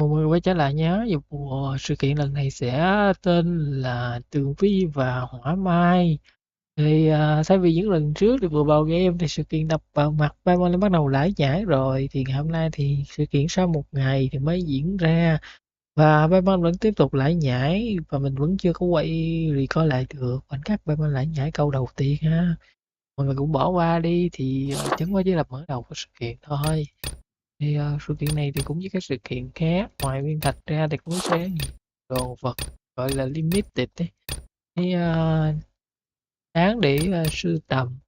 Chào mừng quay trở lại nhé. Sự kiện lần này sẽ tên là Tường Vi và Hỏa Mai. Thay vì những lần trước thì vừa vào game thì sự kiện đập vào mặt Paimon đã bắt đầu lải nhải rồi. Thì ngày hôm nay thì sự kiện sau một ngày thì mới diễn ra. Và Paimon vẫn tiếp tục lải nhải và mình vẫn chưa có quay record lại được khoảnh khắc Paimon lải nhải câu đầu tiên ha. Mọi người cũng bỏ qua đi thì chẳng qua chỉ là mở đầu của sự kiện thôi. Sự kiện này thì cũng như các sự kiện khác, ngoài viên thạch ra thì cũng sẽ nhiều đồ vật gọi là limited ấy. Thì đáng để sưu tầm.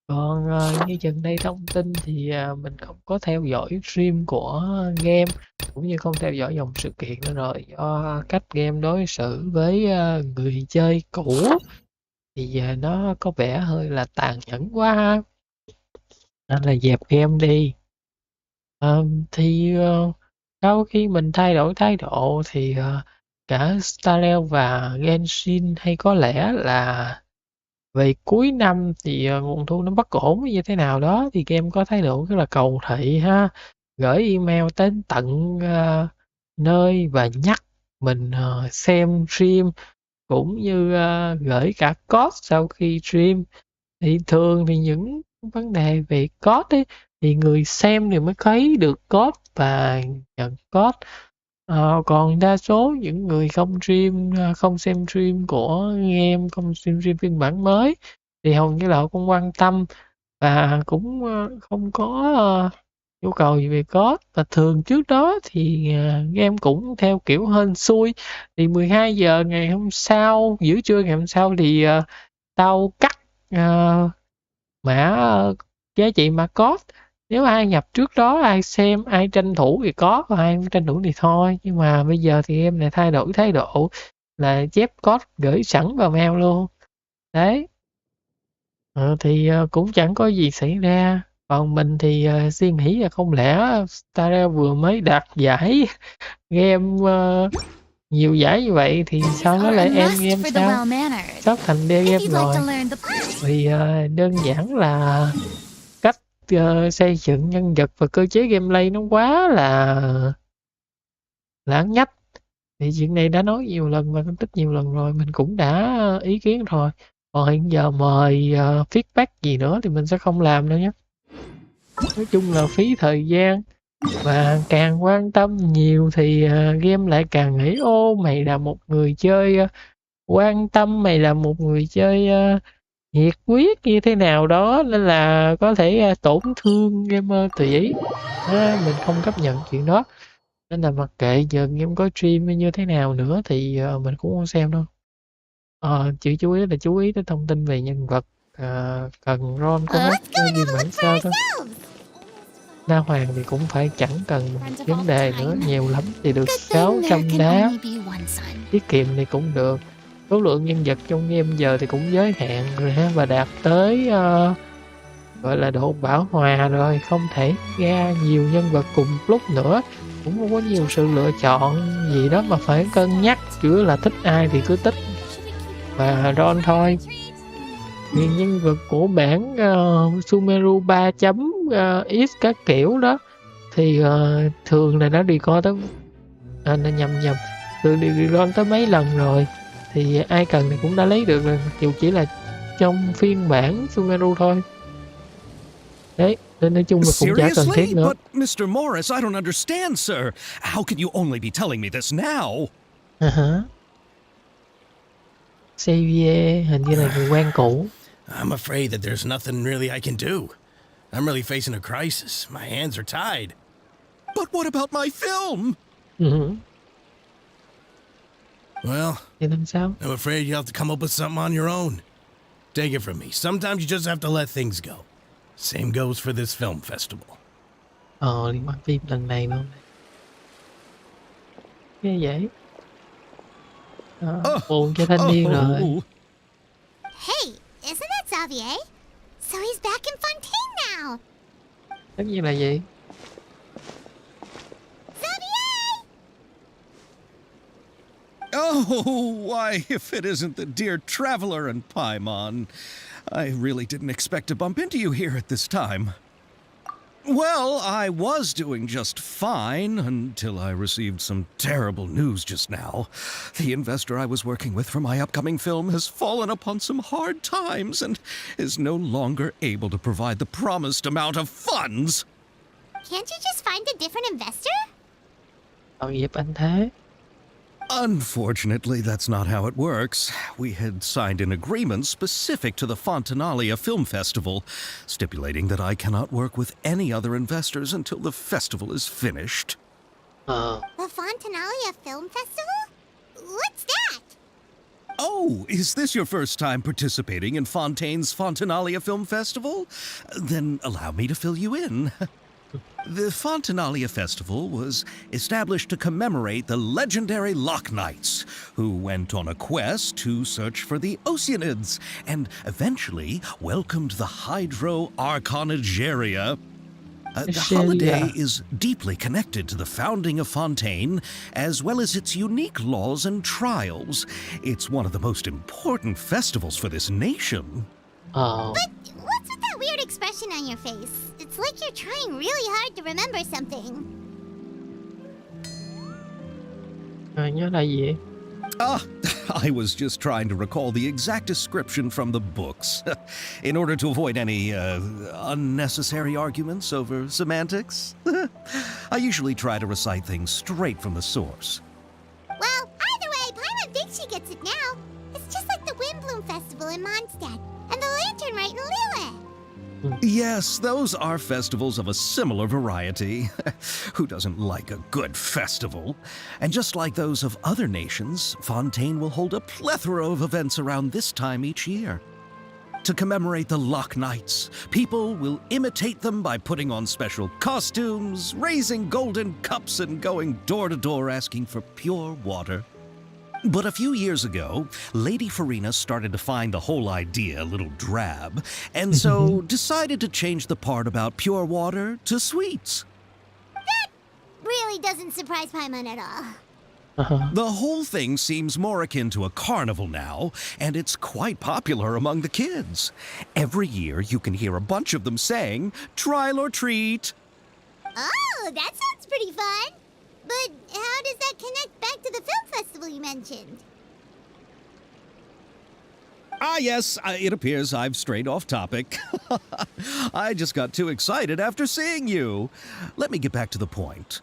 Còn như gần đây thông tin thì mình không có theo dõi stream của game cũng như không theo dõi dòng sự kiện nữa rồi do cách game đối xử với người chơi cũ thì nó có vẻ hơi là tàn nhẫn quá ha. Nên là dẹp game đi. Sau khi mình thay đổi thái độ thì cả Starleo và Genshin hay có lẽ là về cuối năm thì nguồn thu nó bất ổn như thế nào đó thì game có thái độ rất là cầu thị ha, gửi email đến tận nơi và nhắc mình xem stream cũng như gửi cả code sau khi stream. Thì thường thì những vấn đề về code ấy, thì người xem thì mới thấy được code và nhận code. Còn đa số những người không xem stream của game, không xem stream phiên bản mới thì hầu như là họ không quan tâm và cũng không có nhu cầu gì về code. Và thường trước đó thì game cũng theo kiểu hên xui, thì 12 giờ ngày hôm sau, giữa trưa ngày hôm sau thì tao cắt mã giá trị mã code. Nếu ai nhập trước đó, ai xem, ai tranh thủ thì có, còn ai không tranh thủ thì thôi. Nhưng mà bây giờ thì em lại thay đổi thái độ là chép code gửi sẵn vào mail luôn. Đấy. Cũng chẳng có gì xảy ra. Còn mình thì suy nghĩ là không lẽ Starrel vừa mới đạt giải game nhiều giải như vậy thì sao nó lại em game sao? Sắp thành D game rồi. Vì đơn giản là cách xây dựng nhân vật và cơ chế gameplay nó quá là lãng nhách. Thì chuyện này đã nói nhiều lần và phân tích nhiều lần rồi, mình cũng đã ý kiến rồi. Còn hiện giờ mời feedback gì nữa thì mình sẽ không làm đâu nhé. Nói chung là phí thời gian và càng quan tâm nhiều thì game lại càng nghĩ ô mày là một người chơi quan tâm, mày là một người chơi nhiệt huyết như thế nào đó nên là có thể tổn thương gamer tùy ý. Mình không chấp nhận chuyện đó nên là mặc kệ giờ game có stream như thế nào nữa thì mình cũng không xem đâu. Chỉ chú ý là chú ý tới thông tin về nhân vật, cần ron có hát phiên bản sao thôi. Na Hoàng thì cũng phải chẳng cần vấn đề nữa, nhiều lắm thì được 600 đá, tiết kiệm thì cũng được. Số lượng nhân vật trong game giờ thì cũng giới hạn rồi ha, và đạt tới gọi là độ bão hòa rồi, không thể ra nhiều nhân vật cùng lúc nữa, cũng không có nhiều sự lựa chọn gì đó mà phải cân nhắc, chủ yếu là thích ai thì cứ tích và ron thôi. Thì nhân vật của bản Sumeru 3 X các kiểu đó thì thường là nó đi co tới nhầm thường đi ron tới mấy lần rồi thì ai cần thì cũng đã lấy được rồi, mặc dù chỉ là trong phiên bản Sumeru thôi. Đấy, nên nói chung là cũng chả cần thiết nữa. But Mr. Morris, I don't understand, sir. How can you only be telling me this now? Xavier hình như là người quen cũ. I'm afraid that there's nothing really I can do. I'm really facing a crisis. My hands are tied. But what about my film? Well, thì làm sao? I'm afraid you have to come up with something on your own. Take it from me. Sometimes you just have to let things go. Same goes for this film festival. Liên quan phim lần này luôn. Nghe vậy? Buồn cho thanh niên rồi. Hey, isn't that Xavier? So he's back in Fontaine now. Tất nhiên là gì? Xavier! Oh, why, if it isn't the dear traveler and Paimon. I really didn't expect to bump into you here at this time. Well, I was doing just fine until I received some terrible news just now. The investor I was working with for my upcoming film has fallen upon some hard times and is no longer able to provide the promised amount of funds. Can't you just find a different investor? Tội nghiệp anh thế. Unfortunately, that's not how it works. We had signed an agreement specific to the Fontanalia Film Festival, stipulating that I cannot work with any other investors until the festival is finished. Ờ, The Fontanalia Film Festival? What's that? Oh, is this your first time participating in Fontaine's Fontanalia Film Festival? Then allow me to fill you in. The Fontanalia Festival was established to commemorate the legendary Loch Knights, who went on a quest to search for the Oceanids and eventually welcomed the Hydro Arconageria. The holiday is deeply connected to the founding of Fontaine, as well as its unique laws and trials. It's one of the most important festivals for this nation. ờ, But what's with that weird expression on your face? It's like you're trying really hard to remember something. nhớ là gì? Ah, I was just trying to recall the exact description from the books, in order to avoid any unnecessary arguments over semantics. I usually try to recite things straight from the source. Well, either way, Paimon thinks she gets it now. It's just like the Windbloom Festival in Mondstadt and the Lantern Rite in Lille. Yes, those are festivals of a similar variety. Who doesn't like a good festival? And just like those of other nations, Fontaine will hold a plethora of events around this time each year. To commemorate the Loch Knights, people will imitate them by putting on special costumes, raising golden cups, and going door to door asking for pure water. But a few years ago, Lady Farina started to find the whole idea a little drab, and so decided to change the part about pure water to sweets. Really doesn't surprise Paimon at all. Ờ, The whole thing seems more akin to a carnival now, and it's quite popular among the kids. Every year, you can hear a bunch of them saying, "Trial or treat." Oh, that sounds pretty fun. But how does that connect back to the film festival you mentioned? Ah, yes, it appears I've strayed off topic. I just got too excited after seeing you. Let me get back to the point.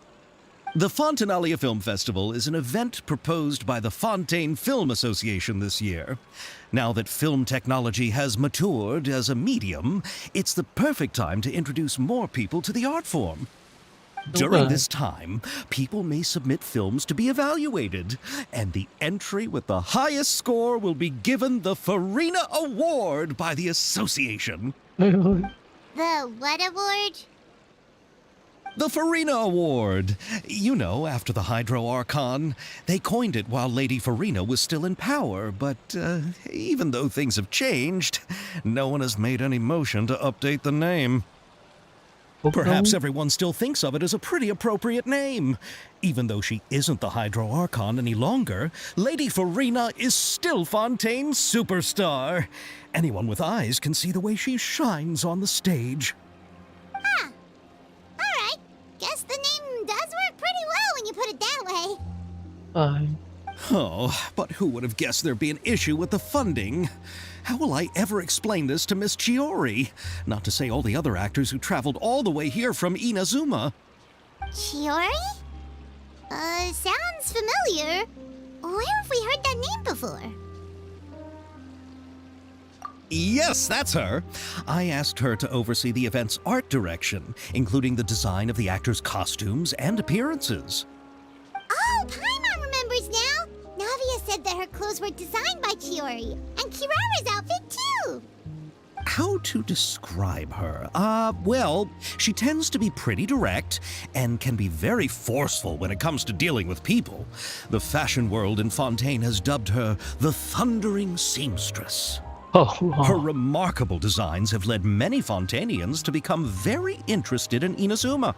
The Fontanalia Film Festival is an event proposed by the Fontaine Film Association this year. Now that film technology has matured as a medium, it's the perfect time to introduce more people to the art form. During rồi. this time, people may submit films to be evaluated, and the entry with the highest score will be given the Farina Award by the association. Ôi ôi, The what award? The Farina Award. You know, after the Hydro Archon. They coined it while Lady Farina was still in power, but even though things have changed, no one has made any motion to update the name. cũng Perhaps đúng. everyone still thinks of it as a pretty appropriate name. Even though she isn't the Hydro Archon any longer, Lady Farina is still Fontaine's superstar. Anyone with eyes can see the way she shines on the stage. Alright, guess the name does work pretty well when you put it that way. Ờ, Oh, but who would have guessed there'd be an issue with the funding? How will I ever explain this to Miss Chiori? Not to say all the other actors who traveled all the way here from Inazuma. Chiori? Sounds familiar. Where have we heard that name before? Yes, that's her. I asked her to oversee the event's art direction, including the design of the actors' costumes and appearances. Oh, Paimon remembers now. Navia said that her clothes were designed by Chiori, and Kirara's outfit too. How to describe her? Well, she tends to be pretty direct and can be very forceful when it comes to dealing with people. The fashion world in Fontaine has dubbed her the Thundering Seamstress. ồ, Her ồ. remarkable designs have led many Fontainians to become very interested in Inazuma.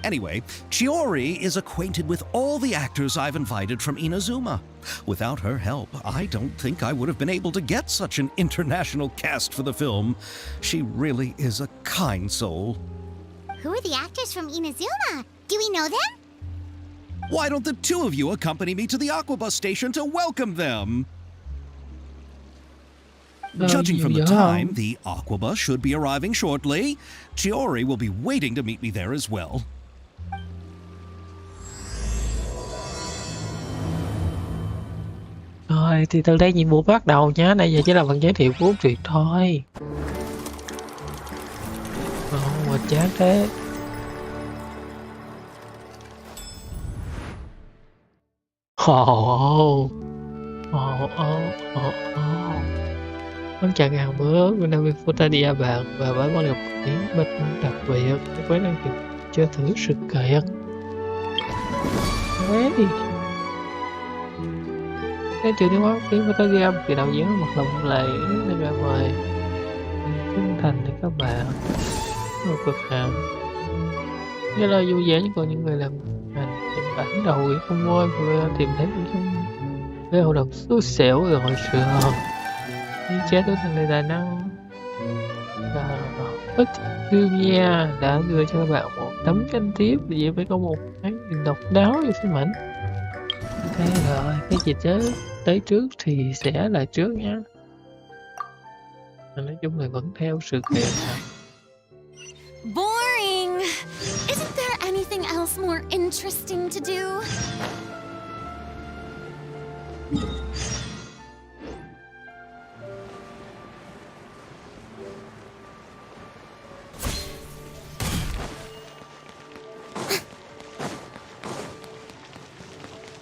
Anyway, Chiori is acquainted with all the actors I've invited from Inazuma. Without her help, I don't think I would have been able to get such an international cast for the film. She really is a kind soul. Who are the actors from Inazuma? Do we know them? Why don't the two of you accompany me to the Aquabus station to welcome them? Judging from the time, the Aquabus should be arriving shortly. Chiori will be waiting to meet me there as well. Rồi thì từ đây nhiệm vụ bắt đầu nhé. Này giờ chỉ là phần giới thiệu của truyện thôi. Mà chán thế. Món chả gà bữa của Navi Futadia bạn và với món gặp tiếng binh đặc biệt với năng lực chơi thử sự kiện. Cái trường tiếng món tiếng Futadia thì đạo diễn một lòng lệ nên ra mời chân thành để các bạn một cực hạn. Cái lời vui vẻ còn những người làm hành trình bản đầu không ngôi vừa tìm thấy trong cái hội đồng xui xẻo rồi hồi sườn đi chế đối thành người tài năng và bất đương nha đã đưa cho các bạn một tấm tranh tiếp để phải có một cái nhìn độc đáo như phim ảnh. Ok rồi, cái gì tới trước thì sẽ là trước nhá. Nói chung là vẫn theo sự kiện. Boring! Isn't there anything else more interesting to do?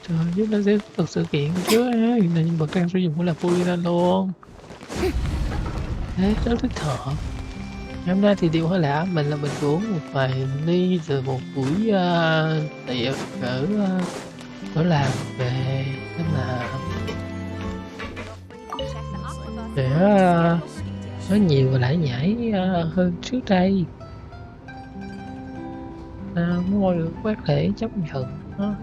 Trời, chúng ta sẽ thực sự kiện chứ á, hiện nay nhân vật đang sử dụng cũng là Furina luôn. Thế rất thích thở. Hôm nay thì điều hơi lạ, mình uống một vài ly từ một buổi tiệc ở làm về nên là để nói nhiều và lải nhải hơn trước đây. Mọi người có thể chấp nhận đó.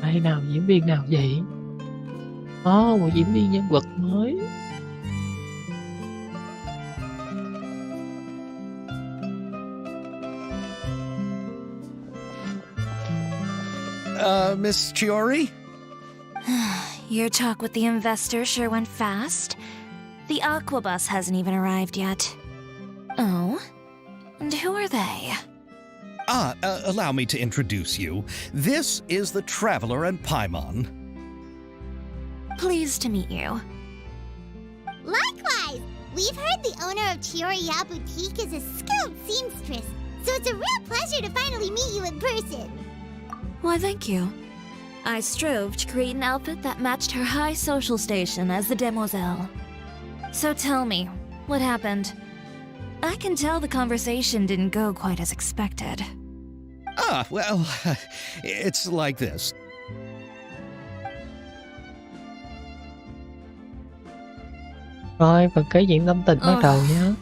Ai nào diễn viên nào vậy? Một diễn viên nhân vật mới. Miss Chiori? Your talk with the investor sure went fast. The Aquabus hasn't even arrived yet. Oh? And who are they? Allow me to introduce you. This is the Traveler and Paimon. Pleased to meet you. Likewise! We've heard the owner of Chioriya Boutique is a skilled seamstress, so it's a real pleasure to finally meet you in person. Why, thank you. I strove to create an outfit that matched her high social station as the demoiselle. So tell me, what happened? I can tell the conversation didn't go quite as expected. Well, it's like this. Rồi, phần kể chuyện tâm tình bắt đầu nhé.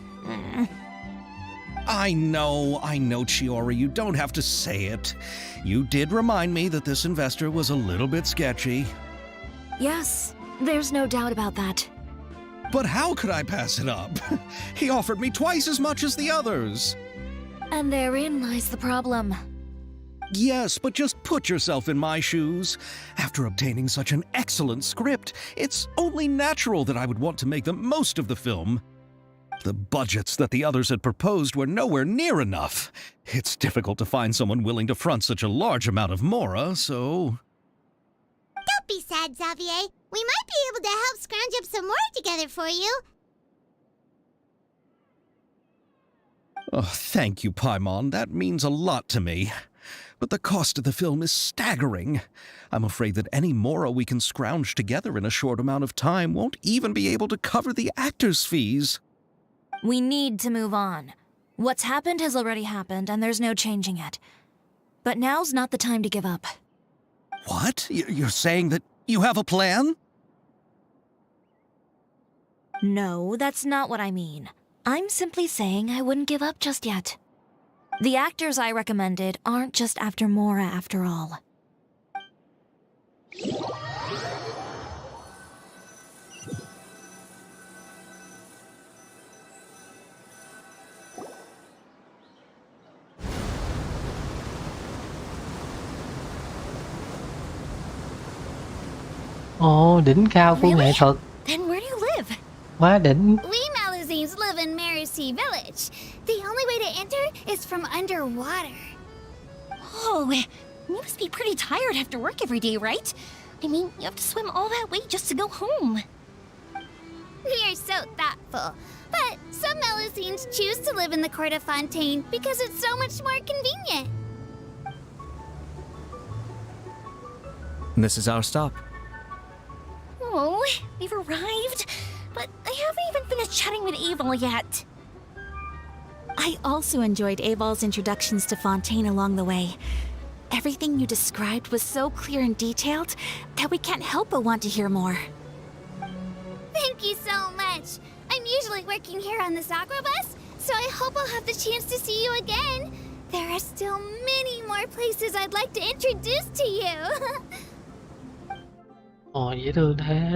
I know, Chiori, you don't have to say it. You did remind me that this investor was a little bit sketchy. Yes, there's no doubt about that. But how could I pass it up? He offered me twice as much as the others. And therein lies the problem. Yes, but just put yourself in my shoes. After obtaining such an excellent script, it's only natural that I would want to make the most of the film. The budgets that the others had proposed were nowhere near enough. It's difficult to find someone willing to front such a large amount of mora, so... Don't be sad, Xavier. We might be able to help scrounge up some more together for you. Oh, thank you, Paimon. That means a lot to me. But the cost of the film is staggering. I'm afraid that any mora we can scrounge together in a short amount of time won't even be able to cover the actors' fees. We need to move on. What's happened has already happened, and there's no changing it. But now's not the time to give up. What? You're saying that you have a plan? No, that's not what I mean. I'm simply saying I wouldn't give up just yet. The actors I recommended aren't just after Mora after all. Ồ, đỉnh cao của nghệ thuật. Then where do you live? Quá đỉnh. We Malazines live in Marusea Village. The only way to enter is from underwater. Oh, you must be pretty tired after work every day, right? I mean, you have to swim all that way just to go home. We are so thoughtful. But some Malazines choose to live in the court of Fontaine because it's so much more convenient. This is our stop. Oh, we've arrived. But I haven't even finished chatting with Aval yet. I also enjoyed Aval's introductions to Fontaine along the way. Everything you described was so clear and detailed that we can't help but want to hear more. Thank you so much. I'm usually working here on the Sakura bus, so I hope I'll have the chance to see you again. There are still many more places I'd like to introduce to you. Ồ, dễ thương thế.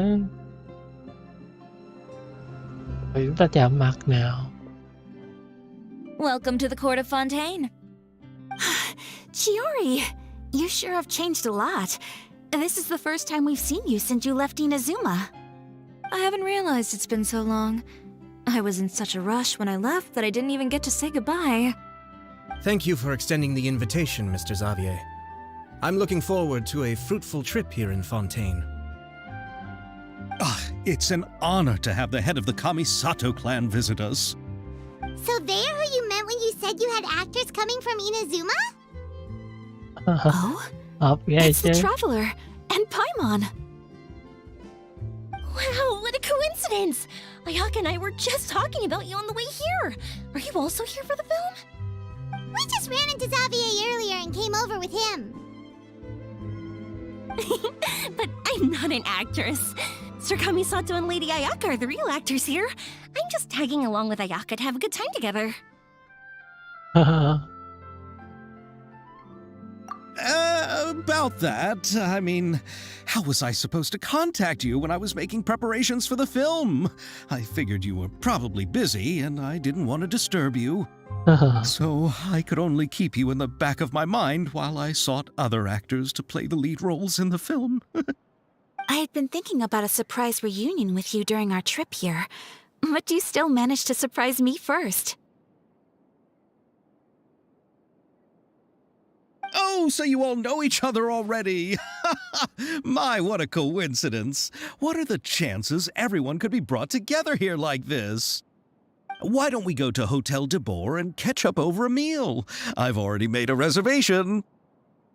Rồi chúng ta chạm mặt nào. Welcome to the court of Fontaine. Chiori, you sure have changed a lot. This is the first time we've seen you since you left Inazuma. I haven't realized it's been so long. I was in such a rush when I left that I didn't even get to say goodbye. Thank you for extending the invitation, Mr. Xavier. I'm looking forward to a fruitful trip here in Fontaine. It's an honor to have the head of the Kamisato clan visit us. So they're who you meant when you said you had actors coming from Inazuma? Oh, Hợp ghê it's chứ. the Traveler and Paimon. Wow, what a coincidence! Ayaka and I were just talking about you on the way here. Are you also here for the film? We just ran into Xavier earlier and came over with him. But I'm not an actress. Sir Kamisato and Lady Ayaka are the real actors here. I'm just tagging along with Ayaka to have a good time together. About that, I mean, how was I supposed to contact you when I was making preparations for the film? I figured you were probably busy and I didn't want to disturb you. So I could only keep you in the back of my mind while I sought other actors to play the lead roles in the film. I had been thinking about a surprise reunion with you during our trip here, but you still managed to surprise me first. Oh, so you all know each other already. My, what a coincidence. What are the chances everyone could be brought together here like this? Why don't we go to Hotel de Boer and catch up over a meal? I've already made a reservation.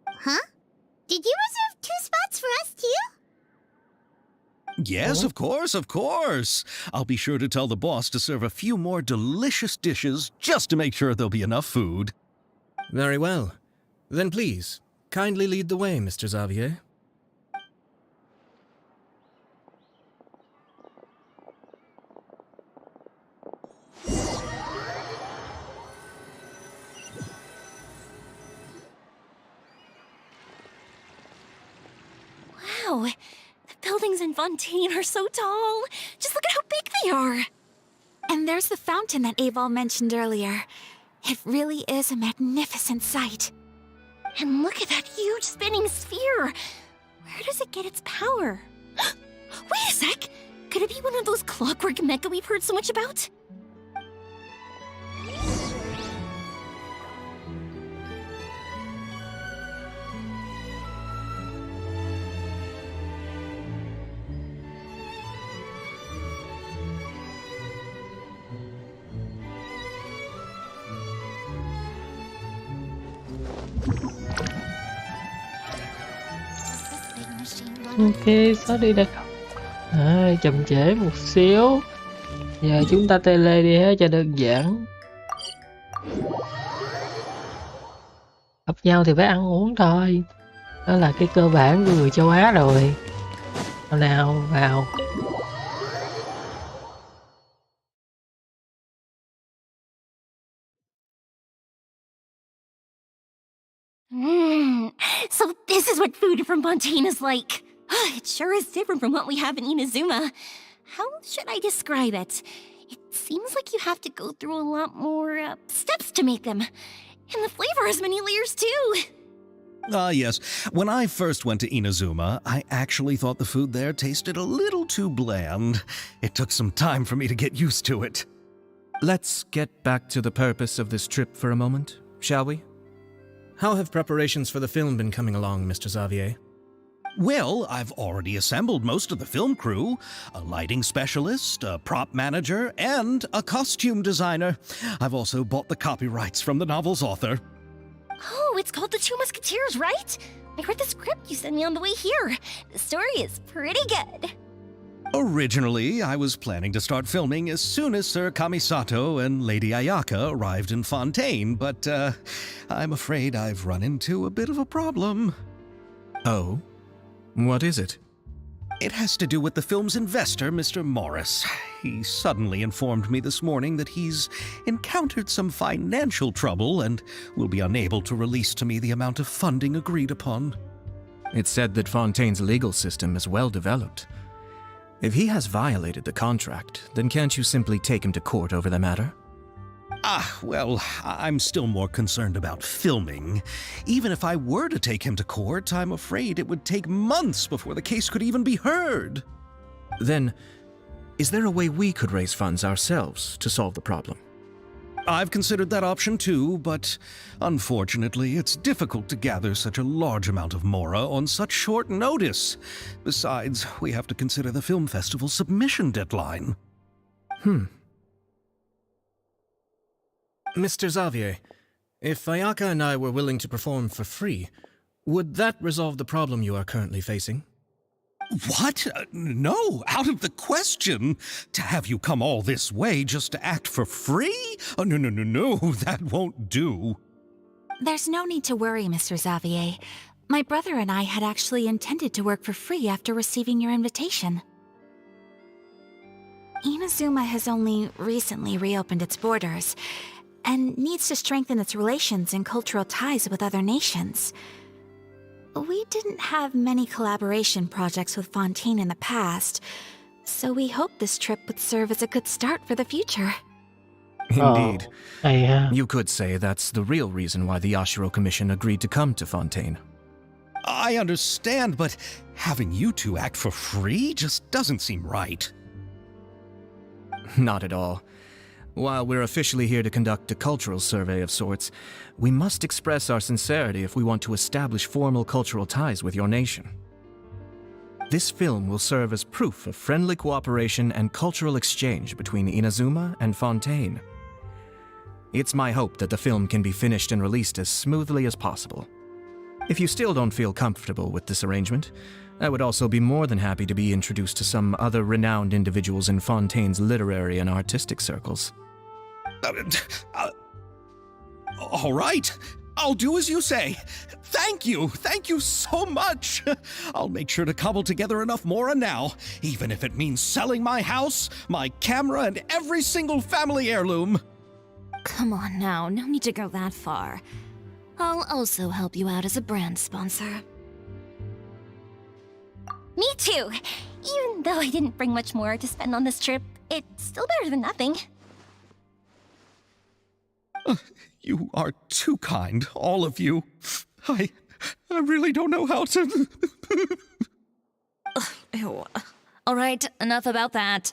Huh? Did you reserve 2 spots for us too? Yes, Oh. of course, of course. I'll be sure to tell the boss to serve a few more delicious dishes just to make sure there'll be enough food. Very well. Then please, kindly lead the way, Mr. Xavier. Wow, the buildings in Fontaine are so tall. Just look at how big they are. And there's the fountain that Aval mentioned earlier. It really is a magnificent sight. And look at that huge spinning sphere. Where does it get its power? Wait a sec! Could it be one of those clockwork mecha we've heard so much about? Ok, xóa đi đã không. Chậm trễ một xíu. Giờ chúng ta tele đi ha cho đơn giản. Gặp nhau thì phải ăn uống thôi. Đó là cái cơ bản của người châu Á rồi. Nào vào. So this is what food from Fontaine is like. It sure is different from what we have in Inazuma. How should I describe it? It seems like you have to go through a lot more steps to make them. And the flavor has many layers too. Yes. When I first went to Inazuma, I actually thought the food there tasted a little too bland. It took some time for me to get used to it. Let's get back to the purpose of this trip for a moment, shall we? How have preparations for the film been coming along, Mr. Xavier? Well, I've already assembled most of the film crew, a lighting specialist, a prop manager, and a costume designer. I've also bought the copyrights from the novel's author. Oh, it's called The Two Musketeers, right? I read the script you sent me on the way here. The story is pretty good. Originally, I was planning to start filming as soon as Sir Kamisato and Lady Ayaka arrived in Fontaine, but I'm afraid I've run into a bit of a problem. Oh? What is it? It has to do with the film's investor, Mr. Morris. He suddenly informed me this morning that he's encountered some financial trouble and will be unable to release to me the amount of funding agreed upon. It's said that Fontaine's legal system is well developed. If he has violated the contract, then can't you simply take him to court over the matter? Well, I'm still more concerned about filming. Even if I were to take him to court, I'm afraid it would take months before the case could even be heard. Then, is there a way we could raise funds ourselves to solve the problem? I've considered that option too, but unfortunately, it's difficult to gather such a large amount of mora on such short notice. Besides, we have to consider the film festival's submission deadline. Mr. Xavier, if Ayaka and I were willing to perform for free, would that resolve the problem you are currently facing? What? No, out of the question. To have you come all this way just to act for free? Oh, no, that won't do. There's no need to worry, Mr. Xavier. My brother and I had actually intended to work for free after receiving your invitation. Inazuma has only recently reopened its borders, and needs to strengthen its relations and cultural ties with other nations. We didn't have many collaboration projects with Fontaine in the past, so we hoped this trip would serve as a good start for the future. Indeed. Yeah. You could say that's the real reason why the Yashiro Commission agreed to come to Fontaine. I understand, but having you two act for free just doesn't seem right. Not at all. While we're officially here to conduct a cultural survey of sorts, we must express our sincerity if we want to establish formal cultural ties with your nation. This film will serve as proof of friendly cooperation and cultural exchange between Inazuma and Fontaine. It's my hope that the film can be finished and released as smoothly as possible. If you still don't feel comfortable with this arrangement, I would also be more than happy to be introduced to some other renowned individuals in Fontaine's literary and artistic circles. All right, I'll do as you say. Thank you so much. I'll make sure to cobble together enough mora now, even if it means selling my house, my camera, and every single family heirloom. Come on now, no need to go that far. I'll also help you out as a brand sponsor. Me too! Even though I didn't bring much more to spend on this trip, it's still better than nothing. You are too kind, all of you. I really don't know how to... Ew. All right, enough about that.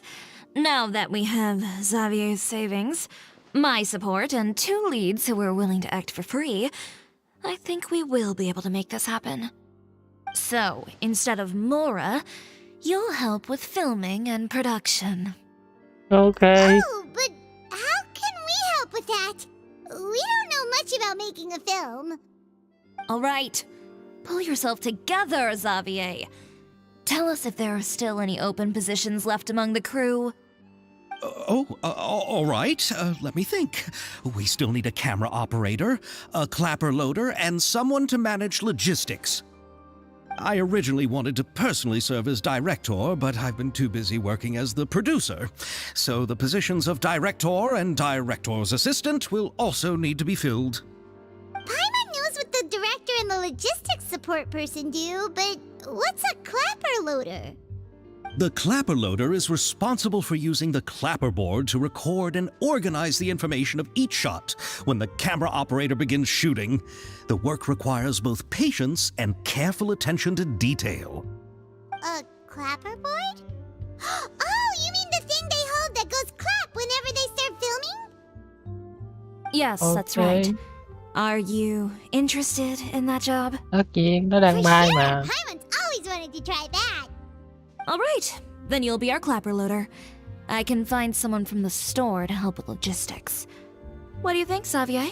Now that we have Xavier's savings, my support, and 2 leads who are willing to act for free, I think we will be able to make this happen. So, instead of Mora, you'll help with filming and production. Okay. Oh, but how can we help with that? We don't know much about making a film. All right, pull yourself together, Xavier. Tell us if there are still any open positions left among the crew. All right. Let me think. We still need a camera operator, a clapper loader, and someone to manage logistics. I originally wanted to personally serve as director, but I've been too busy working as the producer. So the positions of director and director's assistant will also need to be filled. Paimon knows what the director and the logistics support person do, but what's a clapper loader? The clapper loader is responsible for using the clapper board to record and organize the information of each shot when the camera operator begins shooting. The work requires both patience and careful attention to detail. A clapperboard? Oh, you mean the thing they hold that goes clap whenever they start filming? Yes, that's Okay. right. Are you interested in that job? Tất nhiên nó đang For bay sure, mà. Paimon's always wanted to try that. All right, then you'll be our clapper loader. I can find someone from the store to help with logistics. What do you think, Xavier?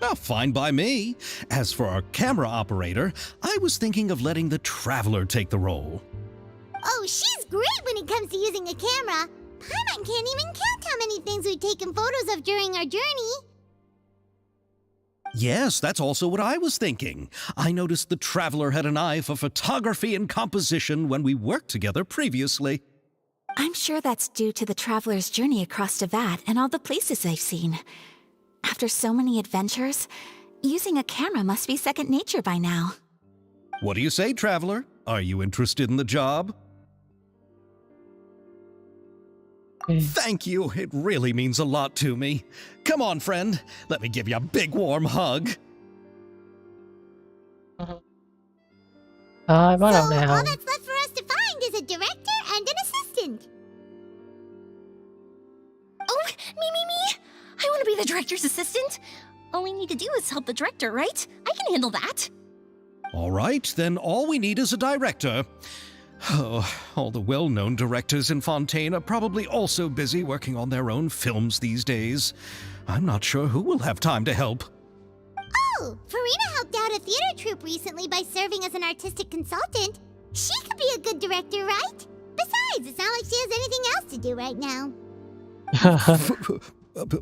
Oh, fine by me. As for our camera operator, I was thinking of letting the traveler take the role. Oh, she's great when it comes to using a camera. Paimon can't even count how many things we've taken photos of during our journey. Yes, that's also what I was thinking. I noticed the traveler had an eye for photography and composition when we worked together previously. I'm sure that's due to the traveler's journey across Devat and all the places they've seen. After so many adventures, using a camera must be second nature by now. What do you say, traveler? Are you interested in the job? Thank you. It really means a lot to me. Come on, friend. Let me give you a big warm hug. Thôi bắt đầu So nào. all that's left for us to find is a director and an assistant. Oh, me! I want to be the director's assistant. All we need to do is help the director, right? I can handle that. All right, then all we need is a director. Oh, all the well-known directors in Fontaine are probably also busy working on their own films these days. I'm not sure who will have time to help. Oh, Farina helped out a theater troupe recently by serving as an artistic consultant. She could be a good director, right? Besides, it's not like she has anything else to do right now.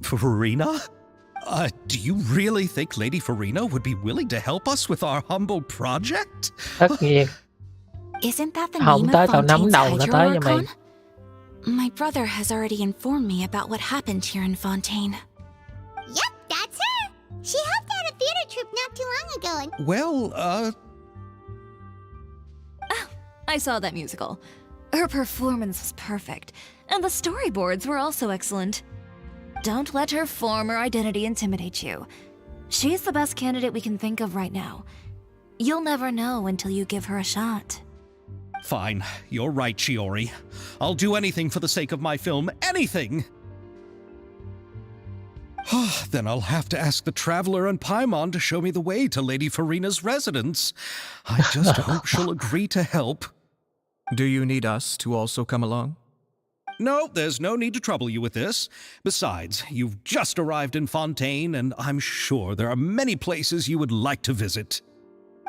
Farina? Do you really think Lady Farina would be willing to help us with our humble project? Tất nhiên. Isn't that the Không name tới of tao nắm Fontaine's đầu nó tới cho mày. Hydro-Archon? My brother has already informed me about what happened here in Fontaine. Yep, that's her. She helped out a theater troupe not too long ago and Well, I saw that musical. Her performance was perfect, and the storyboards were also excellent. Don't let her former identity intimidate you. She's the best candidate we can think of right now. You'll never know until you give her a shot. fine. You're right, Shiori. I'll do anything for the sake of my film. Anything! Then I'll have to ask the Traveler and Paimon to show me the way to Lady Farina's residence. I just hope she'll agree to help. Do you need us to also come along? No, there's no need to trouble you with this. Besides, you've just arrived in Fontaine, and I'm sure there are many places you would like to visit.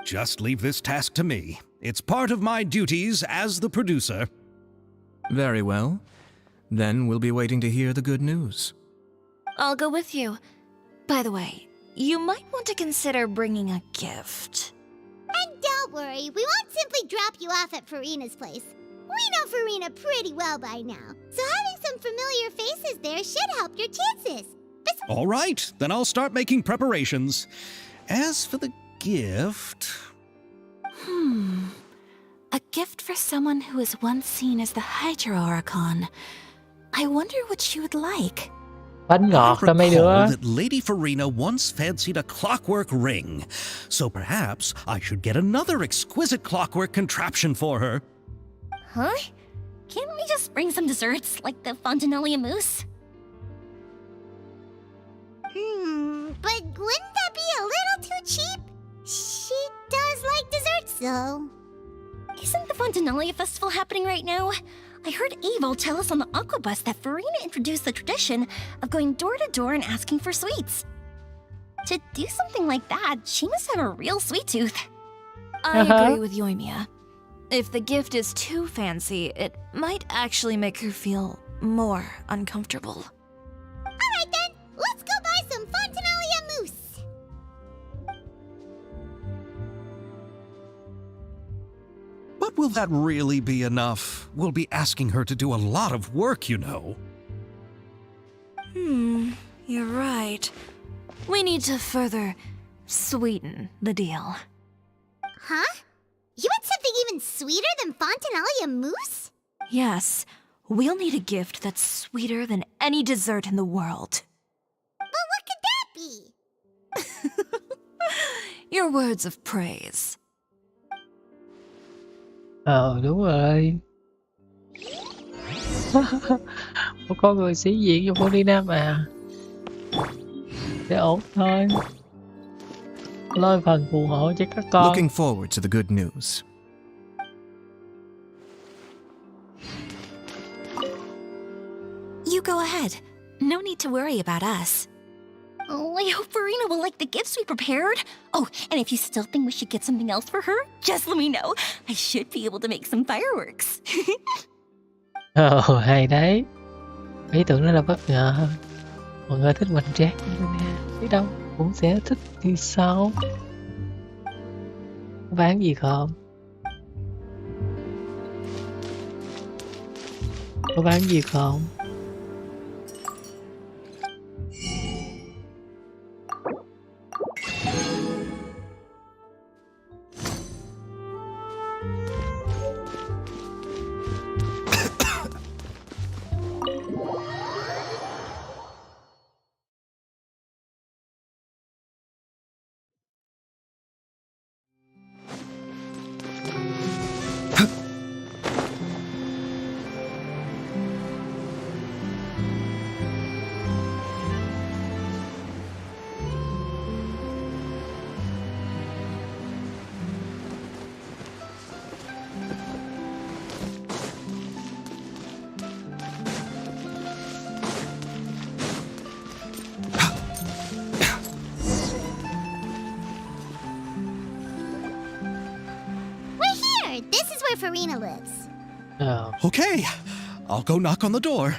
Just leave this task to me. It's part of my duties as the producer. Very well. Then we'll be waiting to hear the good news. I'll go with you. By the way, you might want to consider bringing a gift. And don't worry, we won't simply drop you off at Farina's place. We know Farina pretty well by now, so having some familiar faces there should help your chances. All right, then I'll start making preparations. As for the gift... A gift for someone who was once seen as the Hydro-Archon. I wonder what she would like. Bánh ngọt cho mấy recall đứa. that Lady Farina once fancied a clockwork ring, so perhaps I should get another exquisite clockwork contraption for her. Huh? Can't we just bring some desserts, like the Fontinalia mousse? But wouldn't that be a little too cheap? She does like desserts, though. Isn't the Fontinalia festival happening right now? I heard Abel tell us on the Aquabus that Farina introduced the tradition of going door to door and asking for sweets. To do something like that, she must have a real sweet tooth. I agree with Yoimiya. If the gift is too fancy, it might actually make her feel more uncomfortable. Alright then, let's go buy some Fontanalia mousse. But will that really be enough? We'll be asking her to do a lot of work, you know. You're right. We need to further sweeten the deal. Huh? You want something even sweeter than Fontanalia mousse? Yes, we'll need a gift that's sweeter than any dessert in the world. Well, what could that be? Your words of praise. Đúng rồi. Có người sĩ diện cho Ferdinand mà. Sẽ ổn thôi. Lôi phần phù hộ cho các con. Looking forward to the good news. You go ahead. No need to worry about us. Oh, I hope Verena will like the gifts we prepared. Oh, and if you still think we should get something else for her, just let me know. I should be able to make some fireworks. Hay đấy. Ý tưởng nó là bất ngờ. Mọi người thích hoành tráng nè. Biết đâu cũng sẽ thích thì sao? Có bán gì không? Có bán gì không? This is where Farina lives. Okay, I'll go knock on the door.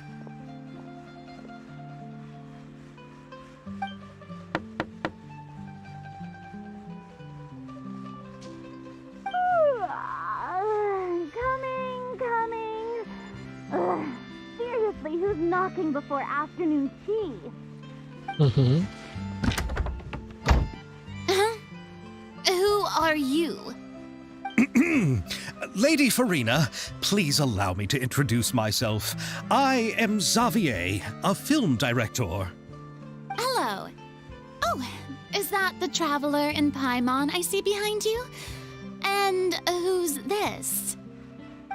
Coming. Ugh, seriously, who's knocking before afternoon tea? Who are you? Lady Farina, please allow me to introduce myself. I am Xavier, a film director. Hello. Oh, is that the traveler in Paimon I see behind you? And who's this?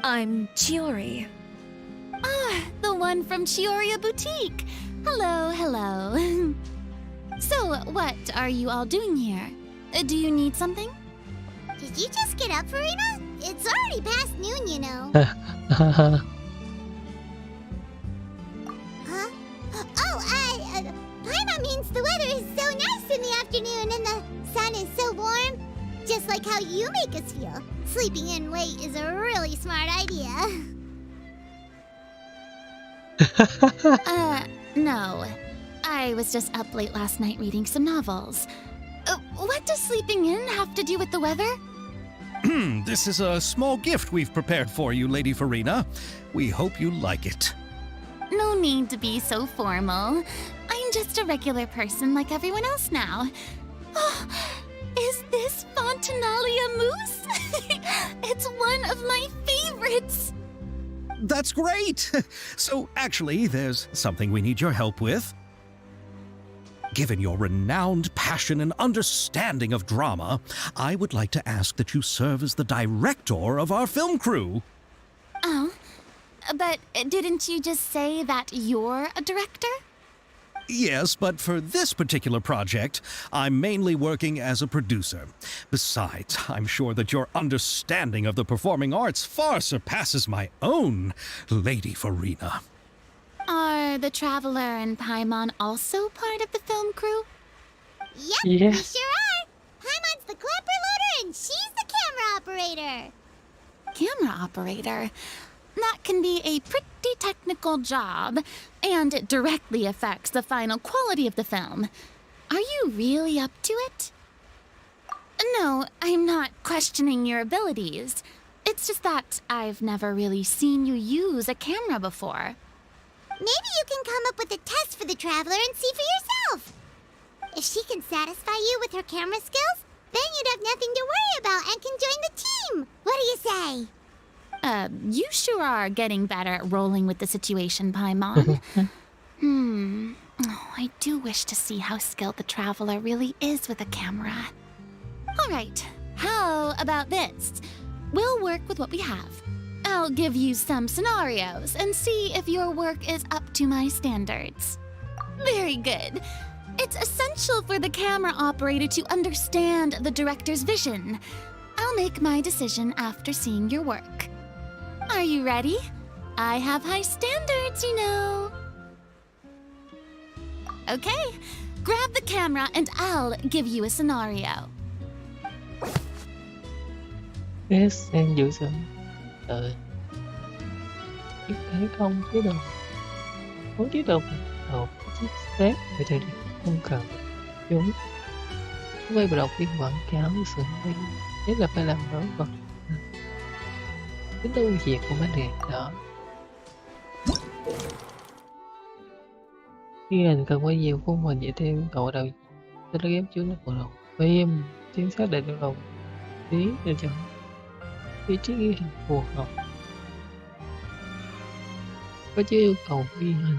I'm Chiori. Ah, the one from Chioria Boutique. Hello. So, what are you all doing here? Do you need something? Did you just get up, Farina? It's already past noon, you know. Huh? Oh, Paimon means the weather is so nice in the afternoon and the sun is so warm. Just like how you make us feel. Sleeping in late is a really smart idea. No. I was just up late last night reading some novels. What does sleeping in have to do with the weather? This is a small gift we've prepared for you, Lady Farina. We hope you like it. No need to be so formal. I'm just a regular person like everyone else now. Oh, is this Fontanalia mousse? It's one of my favorites. That's great! So, actually, there's something we need your help with. Given your renowned passion and understanding of drama, I would like to ask that you serve as the director of our film crew. Oh, but didn't you just say that you're a director? Yes, but for this particular project, I'm mainly working as a producer. Besides, I'm sure that your understanding of the performing arts far surpasses my own, Lady Farina. Are the Traveler and Paimon also part of the film crew? Yep, Yeah. we sure are. Paimon's the clapper loader and she's the camera operator. Camera operator? That can be a pretty technical job, and it directly affects the final quality of the film. Are you really up to it? No, I'm not questioning your abilities. It's just that I've never really seen you use a camera before. Maybe you can come up with a test for the Traveler and see for yourself. If she can satisfy you with her camera skills, then you'd have nothing to worry about and can join the team. What do you say? You sure are getting better at rolling with the situation, Paimon. Oh, I do wish to see how skilled the Traveler really is with a camera. All right, how about this? We'll work with what we have. I'll give you some scenarios and see if your work is up to my standards. Very good. It's essential for the camera operator to understand the director's vision. I'll make my decision after seeing your work. Are you ready? I have high standards, you know. Okay, grab the camera and I'll give you a scenario. Yes, em dự sự. Biết thế không chứ đâu. Không chứ đâu. Đầu chiếc xét về thời điểm không cần chúng. Quay vào đọc phim quảng cáo sự nguy nhất là phải làm nổi bật tính ưu việt của vấn đề đó. Khi hình cần quay nhiều khung hình dựa theo yêu cầu đầu sẽ là ghép chứa nước vào đầu phim chính xác định được đầu tí để chọn vị trí ghi hình phù hợp. Có chứa yêu cầu ghi hình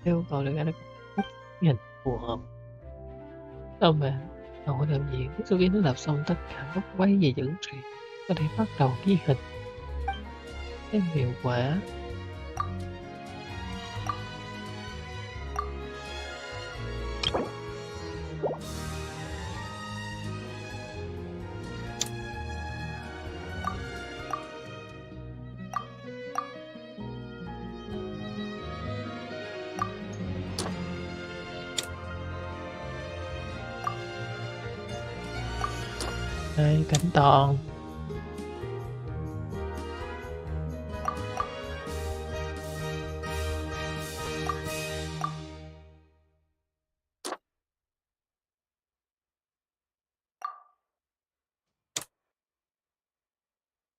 yêu cầu được ra được ghi hình phù hợp. Đâu mà đầu làm gì sau khi nó làm xong tất cả góc quay về dẫn truyền có thể bắt đầu ghi hình thêm hiệu quả. Đây, cảnh toàn